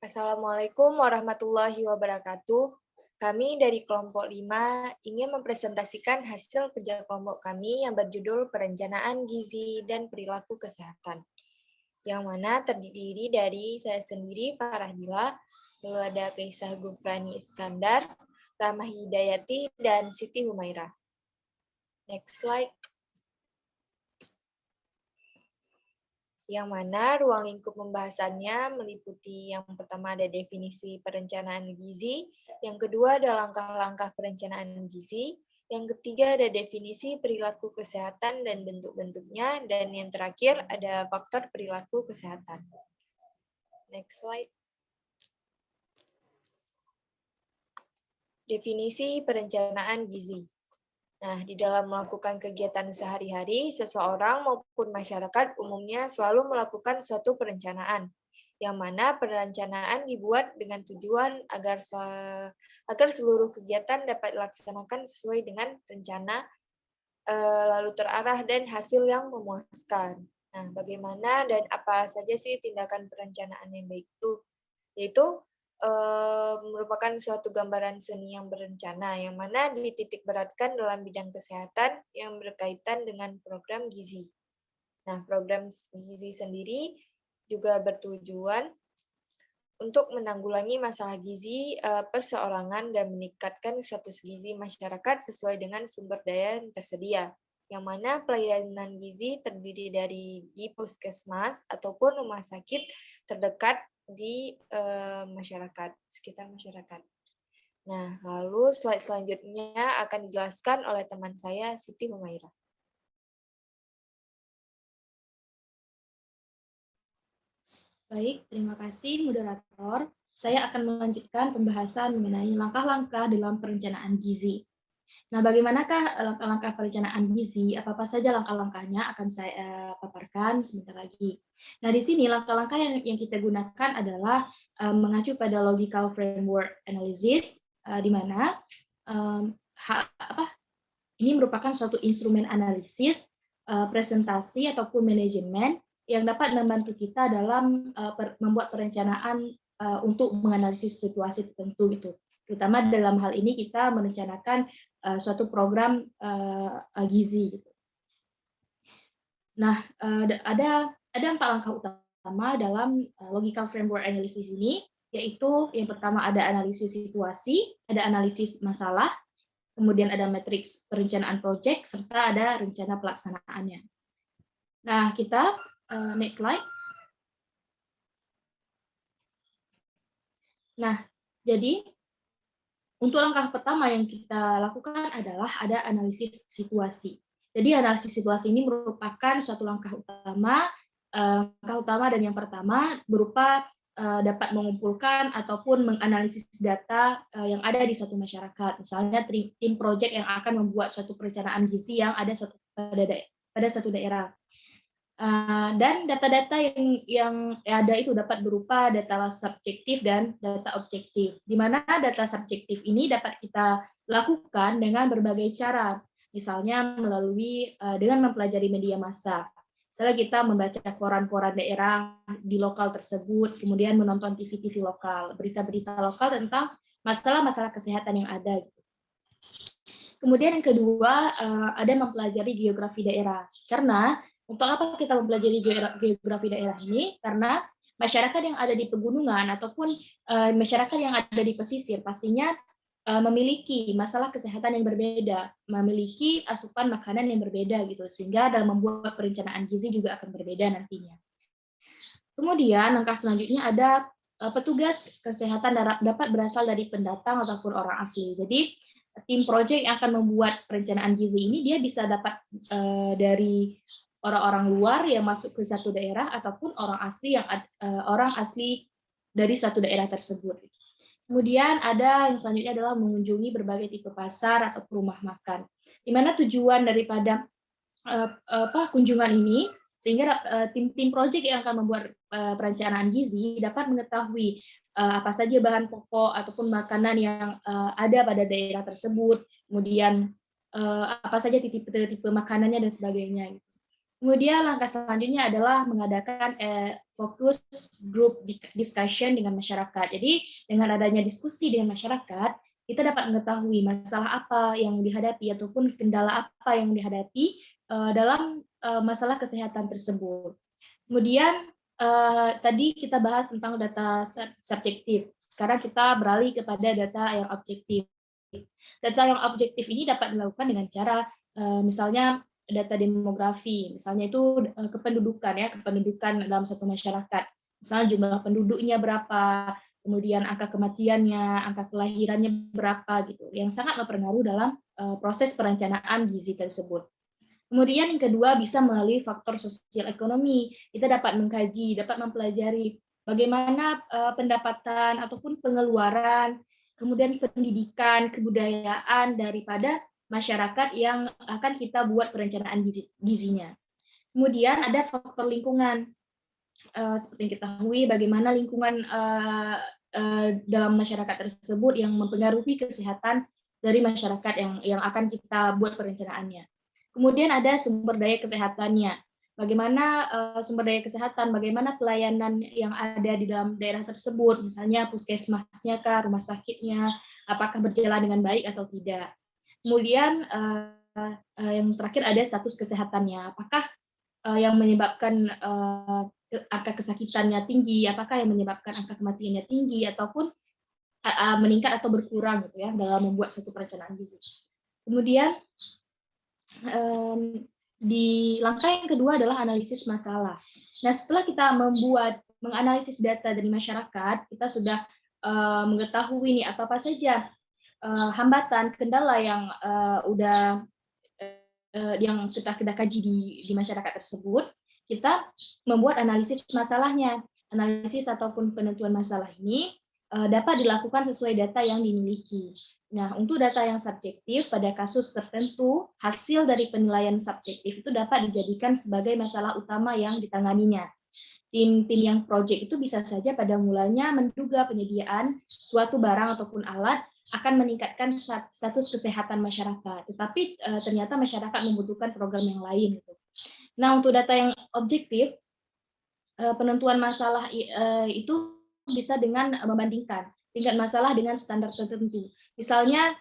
Assalamualaikum warahmatullahi wabarakatuh. Kami dari kelompok 5 ingin mempresentasikan hasil kerja kelompok kami yang berjudul Perencanaan Gizi dan Perilaku Kesehatan. Yang mana terdiri dari saya sendiri, Farahila, lalu ada Kaisah Gufrani Iskandar, Rahma Hidayati, dan Siti Humaira. Next slide. Yang mana ruang lingkup pembahasannya meliputi yang pertama ada definisi perencanaan gizi, yang kedua ada langkah-langkah perencanaan gizi, yang ketiga ada definisi perilaku kesehatan dan bentuk-bentuknya, dan yang terakhir ada faktor perilaku kesehatan. Next slide. Definisi perencanaan gizi. Nah, di dalam melakukan kegiatan sehari-hari, seseorang maupun masyarakat umumnya selalu melakukan suatu perencanaan, yang mana perencanaan dibuat dengan tujuan agar seluruh kegiatan dapat dilaksanakan sesuai dengan rencana, lalu terarah dan hasil yang memuaskan. Nah, bagaimana dan apa saja sih tindakan perencanaan yang baik itu? Yaitu merupakan suatu gambaran seni yang berencana, yang mana dititik beratkan dalam bidang kesehatan yang berkaitan dengan program gizi. Nah, program gizi sendiri juga bertujuan untuk menanggulangi masalah gizi perseorangan dan meningkatkan status gizi masyarakat sesuai dengan sumber daya yang tersedia, yang mana pelayanan gizi terdiri dari di puskesmas ataupun rumah sakit terdekat di masyarakat, sekitar masyarakat. Nah, lalu slide selanjutnya akan dijelaskan oleh teman saya, Siti Humaira. Baik, terima kasih moderator. Saya akan melanjutkan pembahasan mengenai langkah-langkah dalam perencanaan gizi. Nah, bagaimanakah langkah-langkah perencanaan gizi? Apa-apa saja langkah-langkahnya akan saya paparkan sebentar lagi. Nah, di sini langkah-langkah yang kita gunakan adalah mengacu pada logical framework analysis, di mana ini merupakan suatu instrumen analisis, presentasi ataupun manajemen yang dapat membantu kita dalam membuat perencanaan untuk menganalisis situasi tertentu gitu. Terutama dalam hal ini kita merencanakan suatu program gizi. Gitu. Nah, ada 4 langkah utama dalam logical framework analysis ini, yaitu yang pertama ada analisis situasi, ada analisis masalah, kemudian ada matriks perencanaan proyek, serta ada rencana pelaksanaannya. Nah, kita next slide. Nah, jadi untuk langkah pertama yang kita lakukan adalah ada analisis situasi. Jadi analisis situasi ini merupakan suatu langkah utama dan yang pertama berupa dapat mengumpulkan ataupun menganalisis data yang ada di suatu masyarakat. Misalnya tim proyek yang akan membuat suatu perencanaan gizi yang ada pada suatu daerah. Dan data-data yang ada itu dapat berupa data subjektif dan data objektif, di mana data subjektif ini dapat kita lakukan dengan berbagai cara, misalnya melalui dengan mempelajari media massa. Misalnya kita membaca koran-koran daerah di lokal tersebut, kemudian menonton TV-TV lokal, berita-berita lokal tentang masalah-masalah kesehatan yang ada. Kemudian yang kedua, ada mempelajari geografi daerah, karena untuk apa kita mempelajari geografi daerah ini? Karena masyarakat yang ada di pegunungan ataupun masyarakat yang ada di pesisir pastinya memiliki masalah kesehatan yang berbeda, memiliki asupan makanan yang berbeda gitu, sehingga dalam membuat perencanaan gizi juga akan berbeda nantinya. Kemudian langkah selanjutnya ada petugas kesehatan dapat berasal dari pendatang ataupun orang asli. Jadi tim proyek yang akan membuat perencanaan gizi ini dia bisa dapat dari orang-orang luar yang masuk ke satu daerah ataupun orang asli dari satu daerah tersebut. Kemudian ada yang selanjutnya adalah mengunjungi berbagai tipe pasar atau rumah makan. Di mana tujuan daripada kunjungan ini sehingga tim proyek yang akan membuat perencanaan gizi dapat mengetahui apa saja bahan pokok ataupun makanan yang ada pada daerah tersebut, kemudian apa saja tipe-tipe makanannya dan sebagainya. Kemudian langkah selanjutnya adalah mengadakan focus group discussion dengan masyarakat. Jadi dengan adanya diskusi dengan masyarakat, kita dapat mengetahui masalah apa yang dihadapi ataupun kendala apa yang dihadapi dalam masalah kesehatan tersebut. Kemudian tadi kita bahas tentang data subjektif. Sekarang kita beralih kepada data yang objektif. Data yang objektif ini dapat dilakukan dengan cara misalnya data demografi, misalnya itu kependudukan ya, kependudukan dalam suatu masyarakat. Misalnya jumlah penduduknya berapa, kemudian angka kematiannya, angka kelahirannya berapa gitu, yang sangat berpengaruh dalam proses perencanaan gizi tersebut. Kemudian yang kedua bisa melalui faktor sosial ekonomi. Kita dapat mengkaji, dapat mempelajari bagaimana pendapatan ataupun pengeluaran, kemudian pendidikan, kebudayaan daripada masyarakat yang akan kita buat perencanaan gizinya. Kemudian ada faktor lingkungan. Seperti yang kita ketahui, bagaimana lingkungan dalam masyarakat tersebut yang mempengaruhi kesehatan dari masyarakat yang akan kita buat perencanaannya. Kemudian ada sumber daya kesehatannya. Bagaimana sumber daya kesehatan, bagaimana pelayanan yang ada di dalam daerah tersebut, misalnya puskesmasnya kah, rumah sakitnya, apakah berjalan dengan baik atau tidak. Kemudian yang terakhir ada status kesehatannya, apakah yang menyebabkan angka kesakitannya tinggi, apakah yang menyebabkan angka kematiannya tinggi, ataupun meningkat atau berkurang gitu ya dalam membuat suatu perencanaan gizi. Kemudian di langkah yang kedua adalah analisis masalah. Nah, setelah kita menganalisis data dari masyarakat, kita sudah mengetahui nih apa saja hambatan, kendala yang yang kita kaji di masyarakat tersebut. Kita membuat analisis masalahnya. Analisis ataupun penentuan masalah ini dapat dilakukan sesuai data yang dimiliki. Nah, untuk data yang subjektif, pada kasus tertentu, hasil dari penilaian subjektif itu dapat dijadikan sebagai masalah utama yang ditanganinya. Tim-tim yang proyek itu bisa saja pada mulanya menduga penyediaan suatu barang ataupun alat akan meningkatkan status kesehatan masyarakat, tetapi ternyata masyarakat membutuhkan program yang lain. Nah, untuk data yang objektif, penentuan masalah itu bisa dengan membandingkan tingkat masalah dengan standar tertentu. Misalnya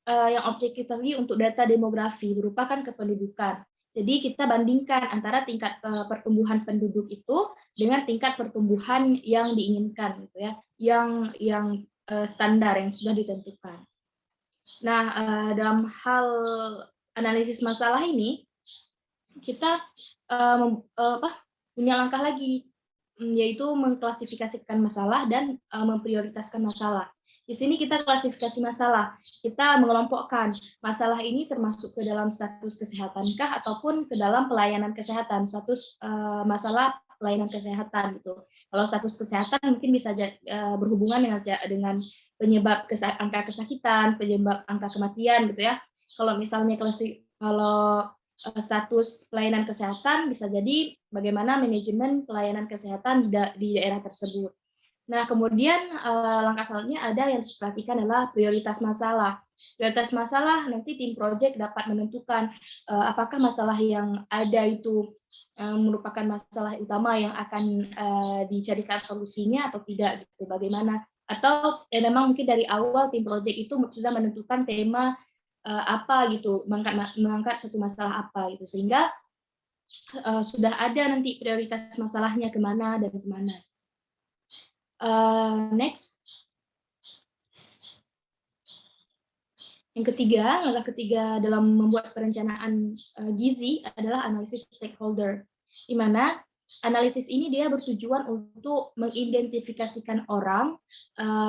yang objektif tadi untuk data demografi merupakan kependudukan. Jadi kita bandingkan antara tingkat pertumbuhan penduduk itu dengan tingkat pertumbuhan yang diinginkan, gitu ya, yang standar yang sudah ditentukan. Nah, dalam hal analisis masalah ini kita punya langkah lagi, yaitu mengklasifikasikan masalah dan memprioritaskan masalah. Di sini kita klasifikasi masalah. Kita mengelompokkan masalah ini termasuk ke dalam status kesehatankah ataupun ke dalam pelayanan kesehatan, status masalah pelayanan kesehatan gitu. Kalau status kesehatan mungkin bisa berhubungan dengan penyebab angka kesakitan, penyebab angka kematian gitu ya. Kalau misalnya status pelayanan kesehatan bisa jadi bagaimana manajemen pelayanan kesehatan di daerah tersebut. Nah, kemudian langkah selanjutnya ada yang harus diperhatikan adalah prioritas masalah. Prioritas masalah nanti tim proyek dapat menentukan apakah masalah yang ada itu merupakan masalah utama yang akan dicarikan solusinya atau tidak, gitu. Bagaimana? Atau memang mungkin dari awal tim proyek itu sudah menentukan tema apa gitu, mengangkat satu masalah apa gitu, sehingga sudah ada nanti prioritas masalahnya kemana dan kemana. Next. Yang ketiga, langkah ketiga dalam membuat perencanaan gizi adalah analisis stakeholder, di mana analisis ini dia bertujuan untuk mengidentifikasikan orang,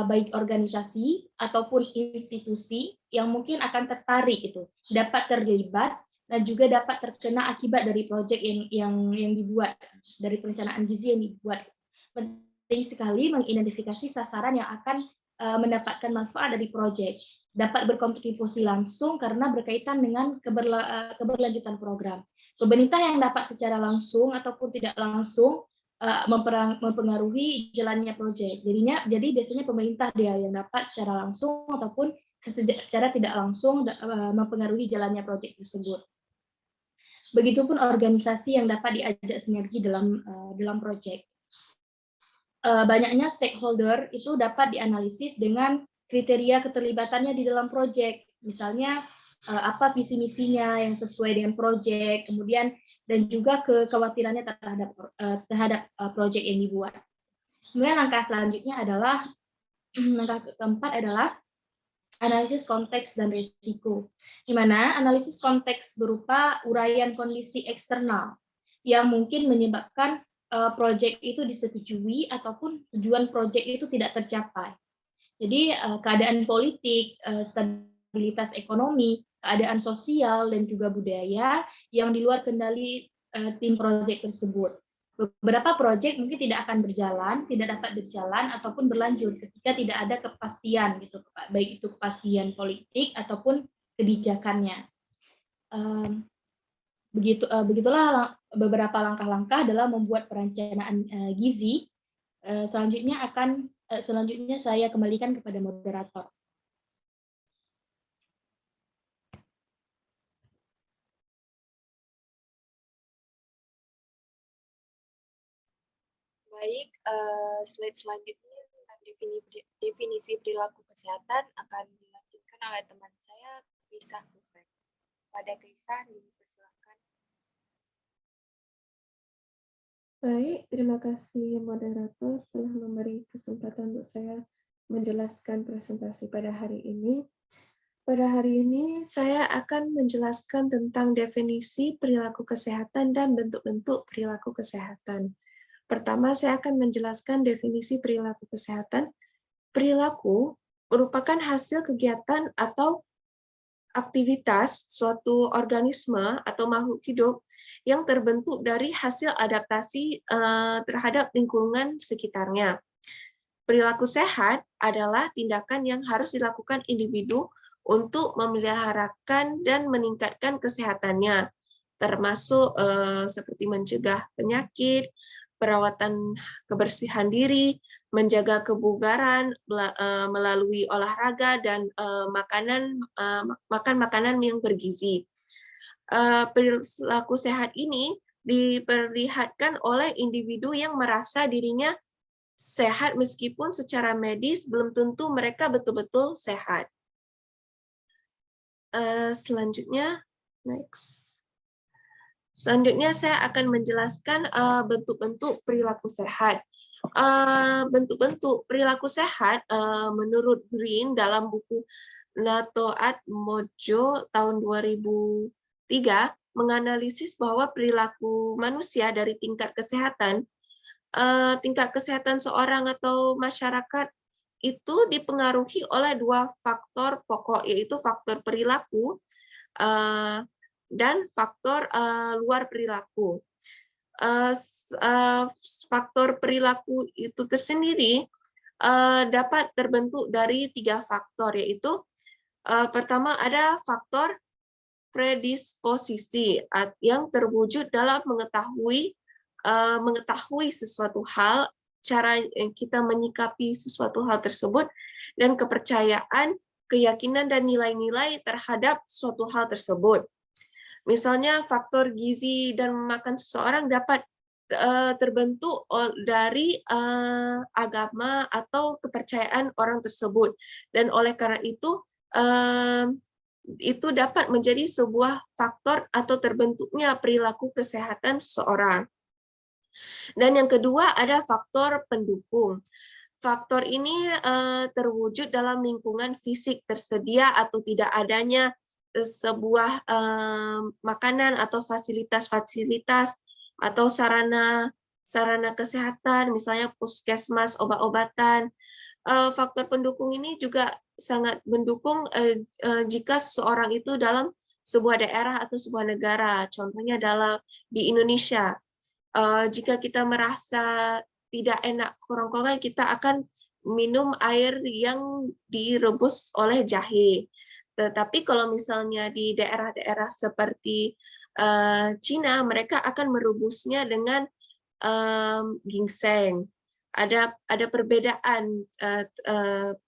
baik organisasi ataupun institusi yang mungkin akan tertarik itu, dapat terlibat dan juga dapat terkena akibat dari proyek yang dibuat, dari perencanaan gizi yang dibuat. Penting sekali mengidentifikasi sasaran yang akan mendapatkan manfaat dari proyek, dapat berkontribusi langsung karena berkaitan dengan keberlanjutan program. Pemerintah yang dapat secara langsung ataupun tidak langsung mempengaruhi jalannya proyek. Jadi biasanya pemerintah dia yang dapat secara langsung ataupun secara tidak langsung mempengaruhi jalannya proyek tersebut. Begitupun organisasi yang dapat diajak sinergi dalam proyek. Banyaknya stakeholder itu dapat dianalisis dengan kriteria keterlibatannya di dalam proyek. Misalnya apa visi misinya yang sesuai dengan proyek, kemudian dan juga kekhawatirannya terhadap proyek yang dibuat. Kemudian langkah selanjutnya adalah langkah keempat adalah analisis konteks dan risiko, di mana analisis konteks berupa uraian kondisi eksternal yang mungkin menyebabkan proyek itu disetujui ataupun tujuan proyek itu tidak tercapai. Jadi keadaan politik, stabilitas ekonomi, keadaan sosial dan juga budaya yang di luar kendali tim proyek tersebut. Beberapa proyek mungkin tidak akan berjalan, tidak dapat berjalan ataupun berlanjut ketika tidak ada kepastian gitu, baik itu kepastian politik ataupun kebijakannya. Begitulah beberapa langkah-langkah dalam membuat perencanaan gizi. Selanjutnya saya kembalikan kepada moderator. Baik, slide selanjutnya tentang definisi perilaku kesehatan akan dilanjutkan oleh teman saya, Kisah Bufek. Pada Kisah, dipersilakan. Baik, terima kasih moderator telah memberi kesempatan untuk saya menjelaskan presentasi pada hari ini. Pada hari ini saya akan menjelaskan tentang definisi perilaku kesehatan dan bentuk-bentuk perilaku kesehatan. Pertama, saya akan menjelaskan definisi perilaku kesehatan. Perilaku merupakan hasil kegiatan atau aktivitas suatu organisme atau makhluk hidup yang terbentuk dari hasil adaptasi terhadap lingkungan sekitarnya. Perilaku sehat adalah tindakan yang harus dilakukan individu untuk memeliharakan dan meningkatkan kesehatannya, termasuk seperti mencegah penyakit, perawatan kebersihan diri, menjaga kebugaran melalui olahraga dan makan makanan yang bergizi. Perilaku sehat ini diperlihatkan oleh individu yang merasa dirinya sehat meskipun secara medis belum tentu mereka betul-betul sehat. Selanjutnya, next. Selanjutnya saya akan menjelaskan bentuk-bentuk perilaku sehat. Bentuk-bentuk perilaku sehat menurut Green dalam buku Natoat Mojo tahun 2003 menganalisis bahwa perilaku manusia dari tingkat kesehatan seorang atau masyarakat itu dipengaruhi oleh dua faktor pokok, yaitu faktor perilaku dan faktor luar perilaku. Faktor perilaku itu tersendiri dapat terbentuk dari 3 faktor, yaitu pertama ada faktor predisposisi yang terwujud dalam mengetahui sesuatu hal, cara kita menyikapi sesuatu hal tersebut, dan kepercayaan, keyakinan, dan nilai-nilai terhadap suatu hal tersebut. Misalnya faktor gizi dan makan seseorang dapat terbentuk dari agama atau kepercayaan orang tersebut, dan oleh karena itu dapat menjadi sebuah faktor atau terbentuknya perilaku kesehatan seseorang. Dan yang kedua ada faktor pendukung. Faktor ini terwujud dalam lingkungan fisik tersedia atau tidak adanya sebuah makanan atau fasilitas-fasilitas atau sarana kesehatan, misalnya puskesmas, obat-obatan. Faktor pendukung ini juga sangat mendukung jika seseorang itu dalam sebuah daerah atau sebuah negara. Contohnya di Indonesia, jika kita merasa tidak enak kerongkongan, kita akan minum air yang direbus oleh jahe. Tetapi kalau misalnya di daerah-daerah seperti Cina, mereka akan merebusnya dengan ginseng. Ada perbedaan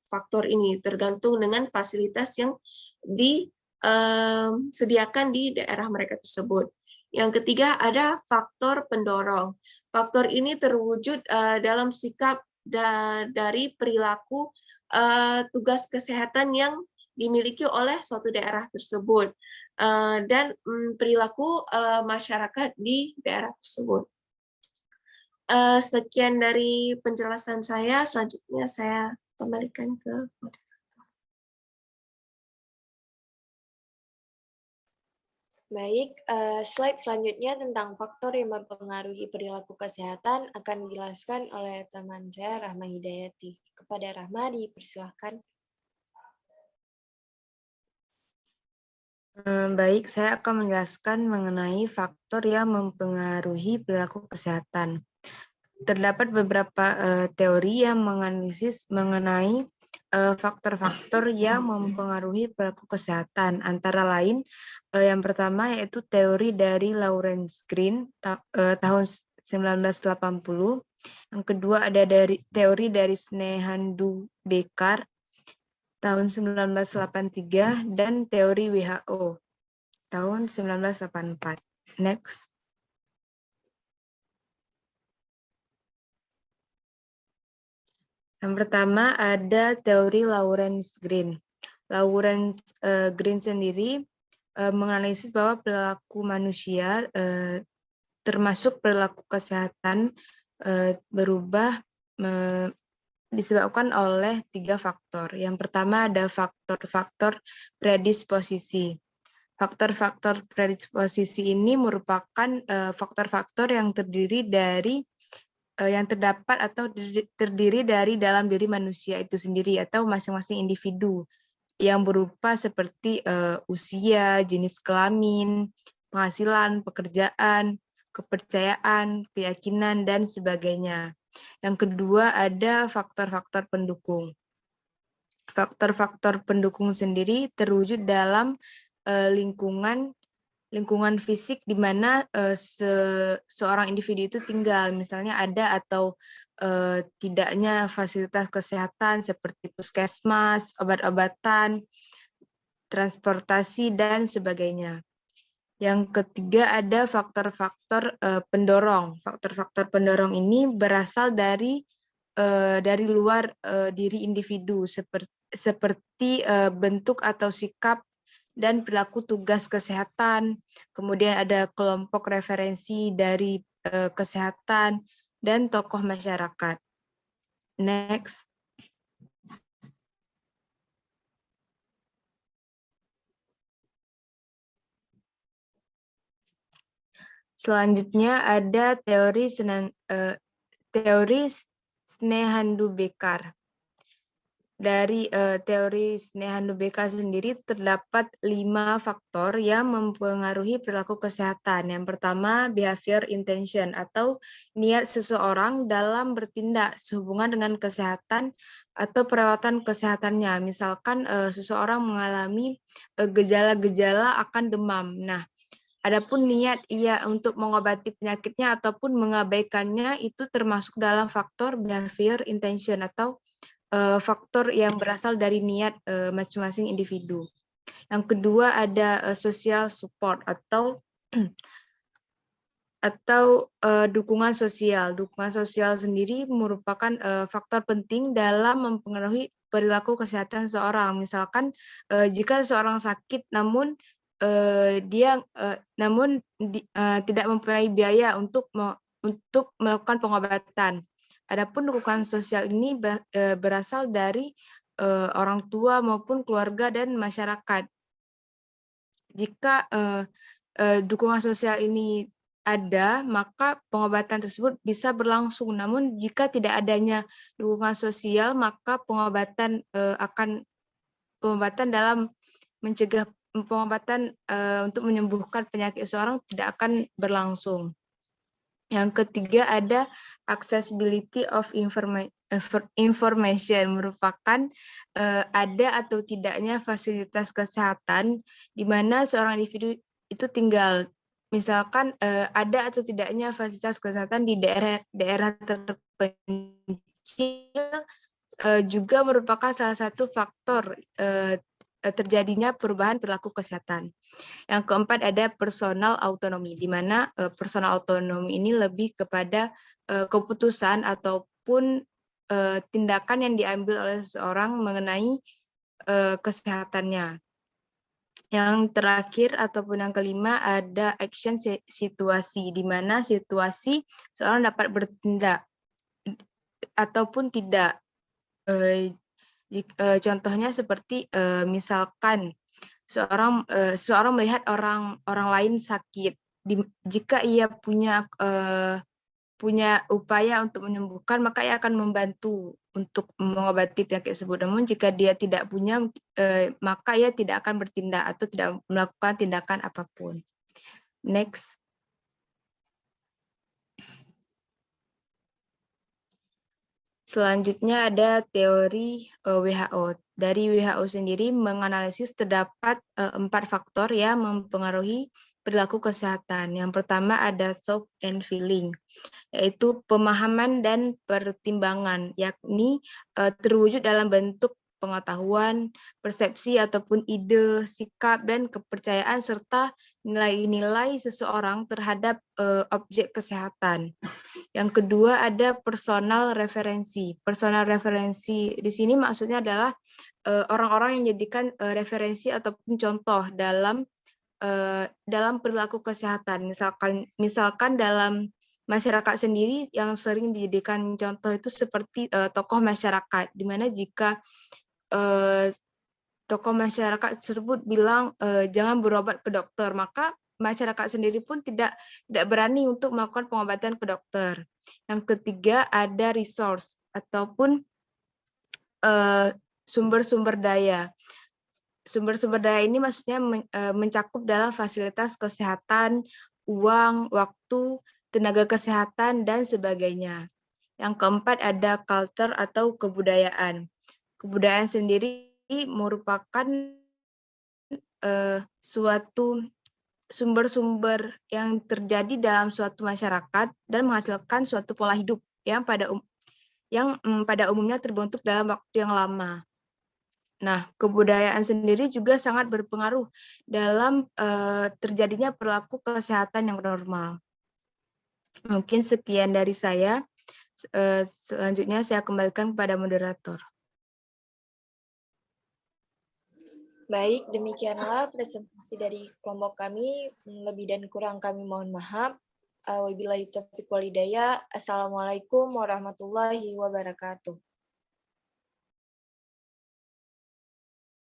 faktor ini tergantung dengan fasilitas yang disediakan di daerah mereka tersebut. Yang ketiga ada faktor pendorong. Faktor ini terwujud dalam sikap dari perilaku tugas kesehatan yang dimiliki oleh suatu daerah tersebut dan perilaku masyarakat di daerah tersebut. Sekian dari penjelasan saya. Selanjutnya saya kembalikan ke Baik, slide selanjutnya tentang faktor yang mempengaruhi perilaku kesehatan akan dijelaskan oleh teman saya, Rahma Hidayati. Kepada Rahma, dipersilahkan. Baik, saya akan menjelaskan mengenai faktor yang mempengaruhi perilaku kesehatan. Terdapat beberapa teori yang menganalisis mengenai faktor-faktor yang mempengaruhi perilaku kesehatan. Antara lain, yang pertama yaitu teori dari Lawrence Green tahun 1980. Yang kedua ada teori dari Snehandu Bekar tahun 1983 dan teori WHO tahun 1984. Next. Yang pertama ada teori Lawrence Green. Lawrence Green sendiri menganalisis bahwa perilaku manusia termasuk perilaku kesehatan berubah disebabkan oleh 3 faktor. Yang pertama ada faktor-faktor predisposisi. Faktor-faktor predisposisi ini merupakan faktor-faktor yang terdiri dari yang terdapat atau terdiri dari dalam diri manusia itu sendiri atau masing-masing individu yang berupa seperti usia, jenis kelamin, penghasilan, pekerjaan, kepercayaan, keyakinan, dan sebagainya. Yang kedua ada faktor-faktor pendukung. Faktor-faktor pendukung sendiri terwujud dalam lingkungan fisik di mana seorang individu itu tinggal, misalnya ada atau tidaknya fasilitas kesehatan seperti puskesmas, obat-obatan, transportasi, dan sebagainya. Yang ketiga ada faktor-faktor pendorong. Faktor-faktor pendorong ini berasal dari luar diri individu seperti bentuk atau sikap dan perilaku tugas kesehatan, kemudian ada kelompok referensi dari kesehatan, dan tokoh masyarakat. Next. Selanjutnya ada teori Snehandu Bekar. Dari teori Snehandu Bekar sendiri terdapat 5 faktor yang mempengaruhi perilaku kesehatan. Yang pertama, behavior intention atau niat seseorang dalam bertindak sehubungan dengan kesehatan atau perawatan kesehatannya. Misalkan seseorang mengalami gejala-gejala akan demam. Nah, adapun niat ia untuk mengobati penyakitnya ataupun mengabaikannya itu termasuk dalam faktor behavior intention atau faktor yang berasal dari niat masing-masing individu. Yang kedua ada social support atau dukungan sosial. Dukungan sosial sendiri merupakan faktor penting dalam mempengaruhi perilaku kesehatan seseorang. Misalkan jika seseorang sakit namun tidak mempunyai biaya untuk melakukan pengobatan. Adapun dukungan sosial ini berasal dari orang tua maupun keluarga dan masyarakat. Jika dukungan sosial ini ada, maka pengobatan tersebut bisa berlangsung. Namun jika tidak adanya dukungan sosial, maka pengobatan dalam mencegah pengobatan untuk menyembuhkan penyakit seseorang tidak akan berlangsung. Yang ketiga ada accessibility of information, merupakan ada atau tidaknya fasilitas kesehatan di mana seorang individu itu tinggal. Misalkan ada atau tidaknya fasilitas kesehatan di daerah terpencil juga merupakan salah satu faktor terjadinya perubahan perilaku kesehatan. Yang keempat ada personal autonomy, di mana personal autonomy ini lebih kepada keputusan ataupun tindakan yang diambil oleh seseorang mengenai kesehatannya. Yang terakhir ataupun yang kelima ada action situasi, di mana situasi seorang dapat bertindak ataupun tidak. Contohnya seperti misalkan seorang melihat orang lain sakit, jika ia punya upaya untuk menyembuhkan, maka ia akan membantu untuk mengobati penyakit tersebut. Namun jika dia tidak punya, maka ia tidak akan bertindak atau tidak melakukan tindakan apapun. Next. Selanjutnya ada teori WHO. Dari WHO sendiri menganalisis terdapat 4 faktor yang mempengaruhi perilaku kesehatan. Yang pertama ada thought and feeling, yaitu pemahaman dan pertimbangan, yakni terwujud dalam bentuk pengetahuan, persepsi ataupun ide, sikap, dan kepercayaan, serta nilai-nilai seseorang terhadap objek kesehatan. Yang kedua ada personal referensi. Personal referensi di sini maksudnya adalah orang-orang yang menjadikan referensi ataupun contoh dalam perilaku kesehatan. Misalkan dalam masyarakat sendiri yang sering dijadikan contoh itu seperti tokoh masyarakat, di mana jika tokoh masyarakat tersebut bilang jangan berobat ke dokter, maka masyarakat sendiri pun tidak berani untuk melakukan pengobatan ke dokter. Yang ketiga ada resource ataupun sumber-sumber daya. Sumber-sumber daya ini maksudnya mencakup dalam fasilitas kesehatan, uang, waktu, tenaga kesehatan, dan sebagainya. Yang keempat ada culture atau kebudayaan. Kebudayaan sendiri merupakan suatu sumber-sumber yang terjadi dalam suatu masyarakat dan menghasilkan suatu pola hidup yang pada umumnya terbentuk dalam waktu yang lama. Nah, kebudayaan sendiri juga sangat berpengaruh dalam terjadinya perilaku kesehatan yang normal. Mungkin sekian dari saya. Selanjutnya saya kembalikan kepada moderator. Baik, demikianlah presentasi dari kelompok kami. Lebih dan kurang kami mohon maaf. Wabillahi taufiq wal hidayah. Assalamualaikum warahmatullahi wabarakatuh.